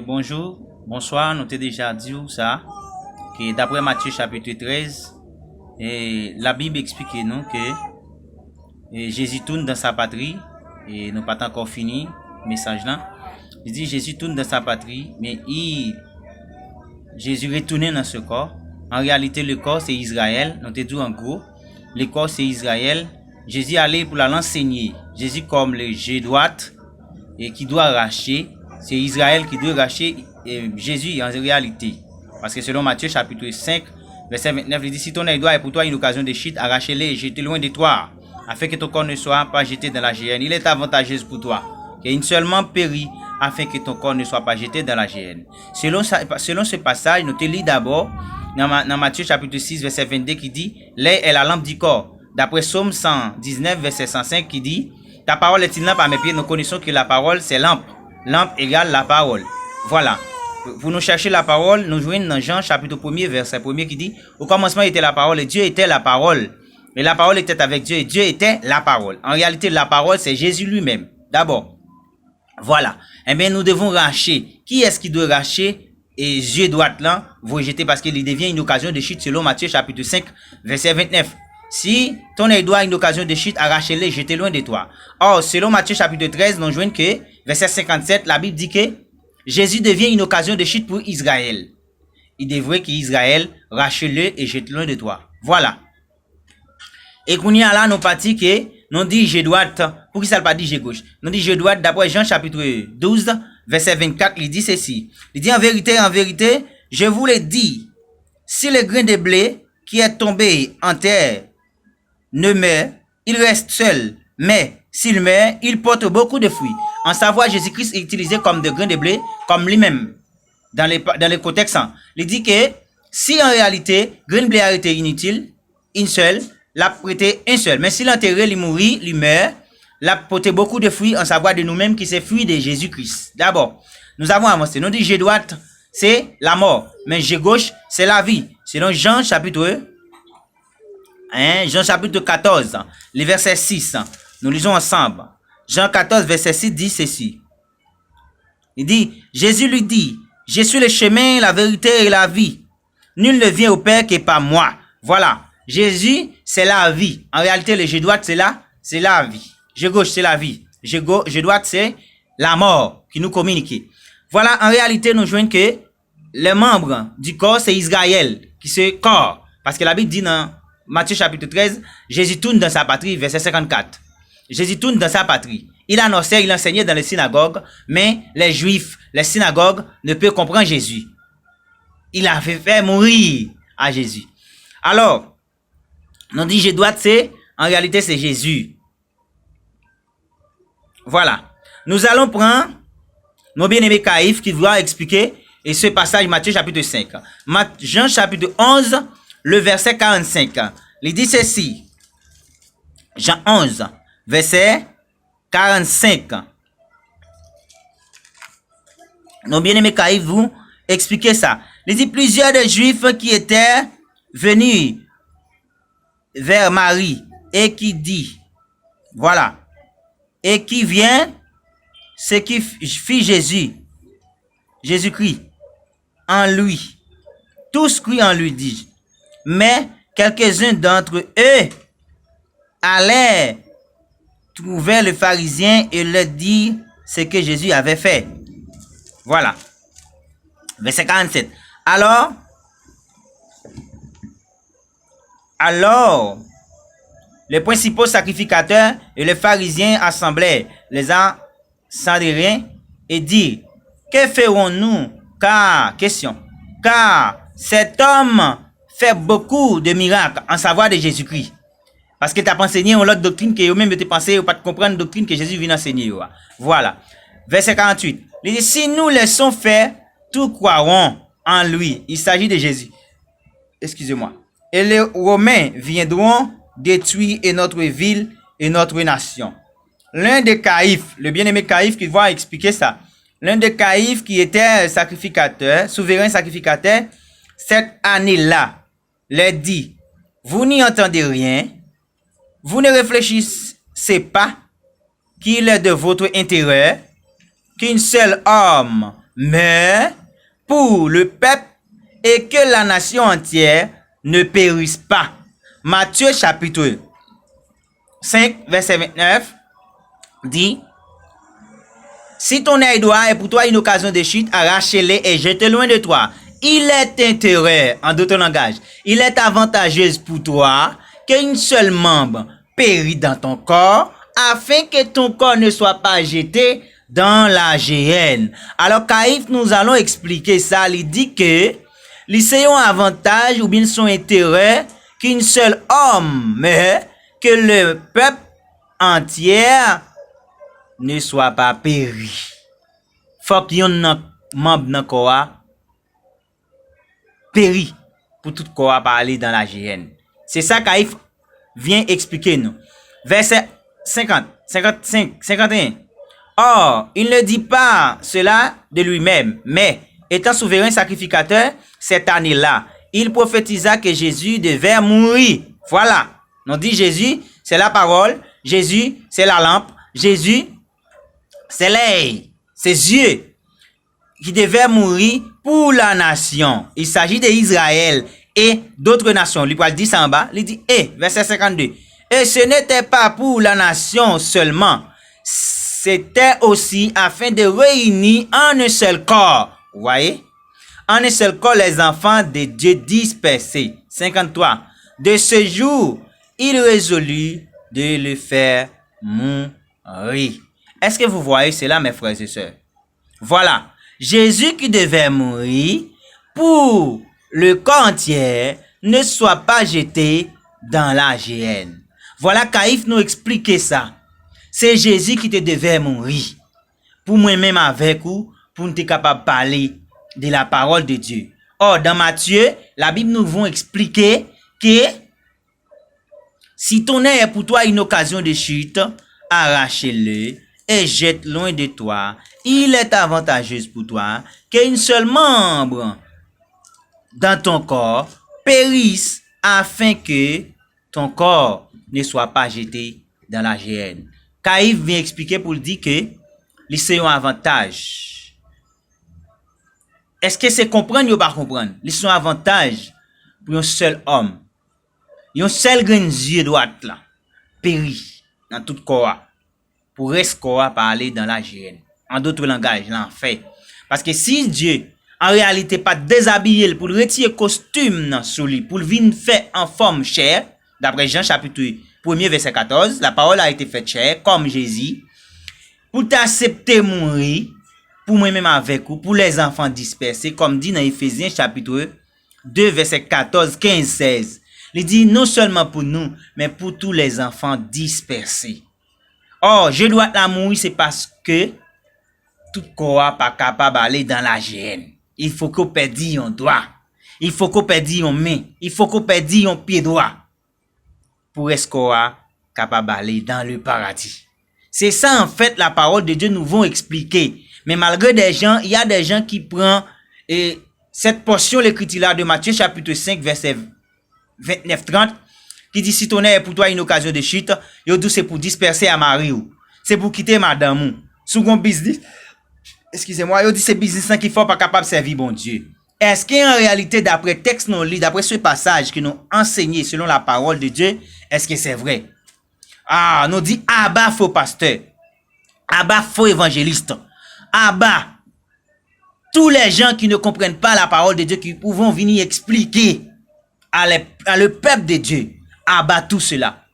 Bonjour, bonsoir, nous t'ai déjà dit ça, que d'après Matthieu chapitre 13, la Bible explique nous que Jésus tourne dans sa patrie, et nous pas encore fini le message là. Il dit Jésus tourne dans sa patrie, mais Jésus retourne dans ce corps. En réalité, le corps c'est Israël, nous t'ai dit en gros, le corps c'est Israël. Jésus allait pour l'enseigner. Jésus comme le G droite et qui doit arracher. C'est Israël qui doit racheter Jésus en réalité. Parce que selon Matthieu chapitre 5, verset 29, il dit, si ton œil droit est pour toi une occasion de chute, arrache-le et jette loin de toi, afin que ton corps ne soit pas jeté dans la géhenne. Il est avantageux pour toi, qu'il seulement périt, afin que ton corps ne soit pas jeté dans la géhenne. Selon ce passage, nous te lis d'abord dans Matthieu chapitre 6, verset 22, qui dit, l'œil est la lampe du corps. D'après Psaume 119, verset 105, qui dit, ta parole est une lampe à mes pieds, nous connaissons que la parole c'est lampe. Lampe égale la parole. Voilà. Pour nous chercher la parole, nous jouons dans Jean chapitre 1er, verset 1er qui dit, au commencement était la parole et Dieu était la parole. Et la parole était avec Dieu et Dieu était la parole. En réalité, la parole, c'est Jésus lui-même. D'abord. Voilà. Eh bien, nous devons racheter. Qui est-ce qui doit racheter? Et Dieu droite là, vous rejetez parce qu'il devient une occasion de chute selon Matthieu chapitre 5, verset 29. Si ton œil droit a une occasion de chute, arrache-le, jetez loin de toi. Or, selon Matthieu chapitre 13, nous jouons que, verset 57, la Bible dit que Jésus devient une occasion de chute pour Israël. Il devrait qu'Israël rachète-le et jette loin de toi. Voilà. Et qu'on y a là, nous partis que, nous dit je droite, pour qui ça ne pas dit je gauche? Nous dit je droite, d'après Jean chapitre 12, verset 24, il dit ceci. Il dit en vérité, je vous l'ai dit, si le grain de blé qui est tombé en terre ne meurt, il reste seul. Mais s'il meurt, il porte beaucoup de fruits. En savoir, Jésus-Christ est utilisé comme de grains de blé, comme lui-même, dans les contextes. Il dit que si en réalité, grain de blé a été inutile, une seule, l'a prêté un seul. Mais si l'enterré, il mourit, il meurt, l'a porté beaucoup de fruits, en savoir de nous-mêmes qui c'est fruit de Jésus-Christ. D'abord, nous avons avancé. Nous dit, G droite, c'est la mort. Mais G gauche, c'est la vie. Selon Jean chapitre Jean chapitre 14, le verset 6. Nous lisons ensemble. Jean 14, verset 6 dit ceci. Il dit, Jésus lui dit, je suis le chemin, la vérité et la vie. Nul ne vient au Père que par moi. Voilà. Jésus, c'est la vie. En réalité, le je droite, c'est la vie. Je gauche, c'est la vie. Je droite, c'est la mort qui nous communique. Voilà, en réalité, nous jouons que les membres du corps, c'est Israël, qui c'est corps. Parce que la Bible dit dans Matthieu chapitre 13, Jésus tourne dans sa patrie, verset 54. Jésus tourne dans sa patrie. Il annonçait, il enseignait dans les synagogues, mais les juifs, les synagogues ne peuvent comprendre Jésus. Il a fait mourir à Jésus. Alors, on dit je dois, c'est, en réalité, c'est Jésus. Voilà. Nous allons prendre nos bien-aimés Caïphe qui doit expliquer et ce passage Matthieu chapitre 5. Jean chapitre 11, le verset 45. Il dit ceci. Jean 11, verset 45. Nos bien-aimés Caïphe vous expliquez ça. Il dit plusieurs des Juifs qui étaient venus vers Marie et qui dit, voilà, et qui vient, ce qui fit Jésus-Christ, en lui. Tous crient en lui, dit. Mais quelques-uns d'entre eux allaient trouver le pharisien et leur dire ce que Jésus avait fait. Voilà. Verset 47. Alors, les principaux sacrificateurs et les pharisiens assemblaient les Sanhédrins et dirent, que ferons-nous? Car cet homme fait beaucoup de miracles en savoir de Jésus-Christ. Parce que tu as enseigné une autre doctrine que eux-mêmes te pensé ou pas de comprendre la doctrine que Jésus vient enseigner. Voilà. Verset 48. Il dit, si nous laissons faire, tous croiront en lui. Il s'agit de Jésus. Excusez-moi. Et les Romains viendront détruire notre ville et notre nation. L'un des Caïphes, le bien-aimé Caïphe qui va expliquer ça. L'un des Caïphes qui était sacrificateur, souverain sacrificateur, cette année-là, leur dit, vous n'y entendez rien, vous ne réfléchissez pas qu'il est de votre intérêt qu'un seul homme mais pour le peuple et que la nation entière ne périsse pas. Matthieu chapitre 5, verset 29 dit, si ton œil droit est pour toi une occasion de chute, arrache-le et jette loin de toi. Il est intérêt, en d'autres langages, il est avantageux pour toi qu'une seule membre périsse dans ton corps, afin que ton corps ne soit pas jeté dans la géhenne. Alors, Caïphe, nous allons expliquer ça. Il dit que les ont avantage ou bien son intérêt qu'un seul homme, mais que le peuple entier ne soit pas péri. Faut qu'il y ait un membre dans le corps péri pour tout corps pas aller dans la géhenne. C'est ça Caïphe vient expliquer nous. Verset 50, 55, 51. Or, il ne dit pas cela de lui-même, mais étant souverain sacrificateur, cette année-là, il prophétisa que Jésus devait mourir. Voilà. On dit Jésus, c'est la parole. Jésus, c'est la lampe. Jésus, c'est l'œil, ses yeux, qui devait mourir pour la nation. Il s'agit d'Israël et d'autres nations. Il dit ça en bas. Il dit, verset 52. Et ce n'était pas pour la nation seulement. C'était aussi afin de réunir en un seul corps. Vous voyez? En un seul corps, les enfants de Dieu dispersés. 53. De ce jour, il résolut de le faire mourir. Est-ce que vous voyez cela, mes frères et sœurs? Voilà. Jésus qui devait mourir pour le corps entier ne soit pas jeté dans la géhenne. Voilà, Caïphe nous explique ça. C'est Jésus qui te devait mourir. Pour moi-même avec vous, pour nous être capable de parler de la parole de Dieu. Or, dans Matthieu, la Bible nous va expliquer que si ton œil est pour toi une occasion de chute, arrache-le et jette loin de toi. Il est avantageux pour toi qu'un seul membre dans ton corps périsse afin que ton corps ne soit pas jeté dans la géhenne. Caïphe vient expliquer pour dire que c'est un avantage. Est-ce que c'est comprendre ou pas comprendre? C'est un avantage pour un seul homme. Un seul grain yeux droite là, périt dans tout corps. Pour rester corps pas aller dans la géhenne. En d'autres langages, l'enfer. Parce que si Dieu, en réalité, pas déshabillé pour retirer costume sur lui, pour venir faire en forme chair, d'après Jean chapitre 1er verset 14, la parole a été faite chair, comme Jésus, pour t'accepter mourir, pour moi-même avec vous, pour les enfants dispersés, comme dit dans Éphésiens chapitre 2 verset 14, 15, 16. Il dit non seulement pour nous, mais pour tous les enfants dispersés. Or, je dois la mourir, c'est parce que tout corps pas capable d'aller dans la géhenne. Il faut qu'on perde un doigt. Il faut qu'on perde un main. Il faut qu'on perde un pied droit. Pour être corps capable d'aller dans le paradis. C'est ça, en fait, la parole de Dieu nous va expliquer. Mais malgré des gens, il y a des gens qui prennent cette portion, l'écriture-là de Matthieu chapitre 5, verset 29-30, qui dit, si ton œil est pour toi une occasion de chute, yo dit c'est pour disperser à Marie ou. C'est pour quitter madame ou. Sous un business, excusez-moi, yo dit c'est business qui faut pas capable de servir bon Dieu. Est-ce qu'en réalité, d'après texte non lit, d'après ce passage qui nous enseigné selon la parole de Dieu, est-ce que c'est vrai? Ah, nous dit, Abba faux pasteur. Abba faux évangéliste. Abba, tous les gens qui ne comprennent pas la parole de Dieu, qui pouvons venir expliquer à le peuple de Dieu, abat tout cela.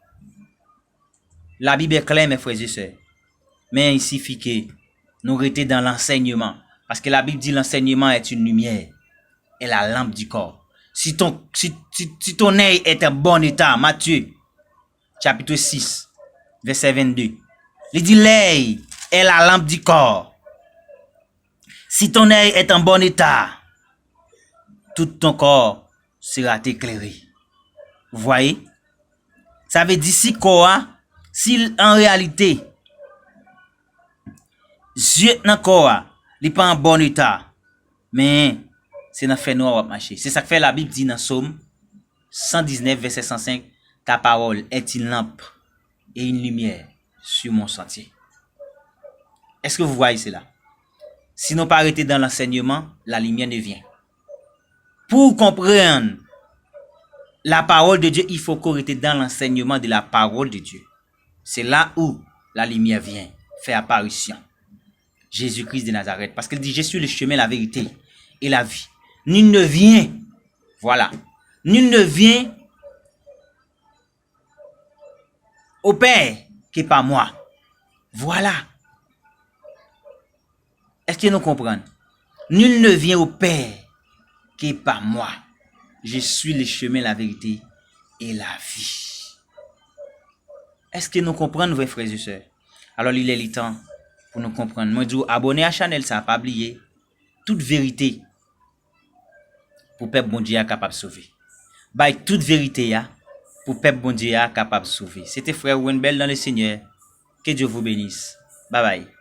La Bible est claire, mes frères et sœurs. Mais il suffit que nous restions dans l'enseignement. Parce que la Bible dit l'enseignement est une lumière et la lampe du corps. Si ton œil est en bon état, Matthieu, chapitre 6, verset 22. Il dit l'œil est la lampe du corps. Si ton œil est en bon état, tout ton corps sera éclairé. Vous voyez? Ça veut dire si corps, si en réalité, yeux dans corps, il n'est pas en bon état, mais c'est dans le fait noir à marcher. C'est ça que fait la Bible dit dans Somme 119, verset 105, ta parole est une lampe et une lumière sur mon sentier. Est-ce que vous voyez cela? Si nous pas arrêter dans l'enseignement, la lumière ne vient. Pour comprendre la parole de Dieu, il faut qu'on reste dans l'enseignement de la parole de Dieu. C'est là où la lumière vient, fait apparition. Jésus-Christ de Nazareth. Parce qu'il dit, je suis le chemin, la vérité et la vie. Nul ne vient, voilà, nul ne vient au Père que par moi. Voilà. Est-ce que nous comprenons? Nul ne vient au Père que par moi. Je suis le chemin, la vérité et la vie. Est-ce que nous comprenons, vos frères et sœurs? Alors, il est le temps pour nous comprendre. Moi, je dis, abonnez à la chaîne, ça n'a pas oublié. Toute vérité pour peuple bon Dieu capable de sauver. Bah, toute vérité pour peuple bon Dieu capable de sauver. C'était frère Wenbel dans le Seigneur. Que Dieu vous bénisse. Bye bye.